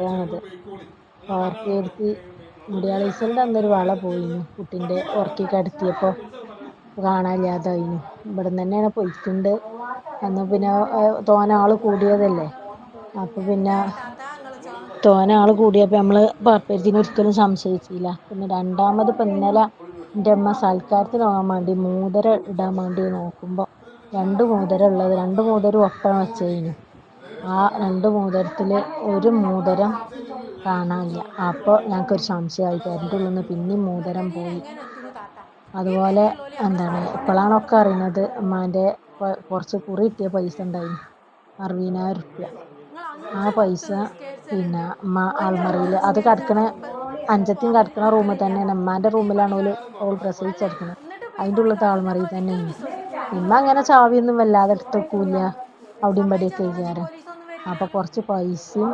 ആണത് വാർത്തയെടുത്ത് മുടിയാളീസലിൻ്റെ അന്നൊരു വള പോയിന് കുട്ടിൻ്റെ ഉറക്കി കിടത്തിയപ്പോൾ കാണാനില്ലാതായിന്. ഇവിടുന്ന് തന്നെയാണ് പൊയ്ക്കുണ്ട്. അന്ന് പിന്നെ തോന കൂടിയതല്ലേ. അപ്പം പിന്നെ തോന കൂടിയപ്പോൾ നമ്മൾ പാപ്പത്തിന് ഒരിക്കലും സംശയിച്ചില്ല. പിന്നെ രണ്ടാമത് ഇപ്പം ഇന്നലെ എൻ്റെ അമ്മ സൽക്കാരത്തിന് പോകാൻ വേണ്ടി മോതിരം ഇടാൻ വേണ്ടി നോക്കുമ്പോൾ 2 മോതിരം ഉള്ളത് 2 മോതിരം ഒപ്പം വെച്ചതിന് ആ 2 മോതിരത്തിൽ ഒരു മോതിരം കാണാനില്ല. അപ്പോൾ ഞങ്ങൾക്കൊരു സംശയമായി. പേരൻ്റെ ഉള്ളിൽ നിന്ന് പിന്നെയും മോതിരം പോയി. അതുപോലെ ഇപ്പോഴാണൊക്കെ അറിയുന്നത് അമ്മാൻ്റെ കുറച്ച് കുറി കിട്ടിയ പൈസ ഉണ്ടായിന് 60,000 റുപ്യ. ആ പൈസ പിന്നെ അമ്മ ആൾമറയിൽ അത് കിടക്കണ അഞ്ചത്തിയും കിടക്കണ റൂമിൽ തന്നെയാണ്. അമ്മാൻ്റെ റൂമിലാണ് ഓൾ പ്രസവിച്ചെടുക്കുന്നത്. അതിൻ്റെ ഉള്ളിലത്തെ ആൾമറയിൽ തന്നെയാണ്. ഇമ്മ അങ്ങനെ ചാവിയൊന്നും വല്ലാതെ എടുത്ത് വെക്കൂല. അവിടെയും ഇവിടെയൊക്കെ കയറാൻ. അപ്പോൾ കുറച്ച് പൈസയും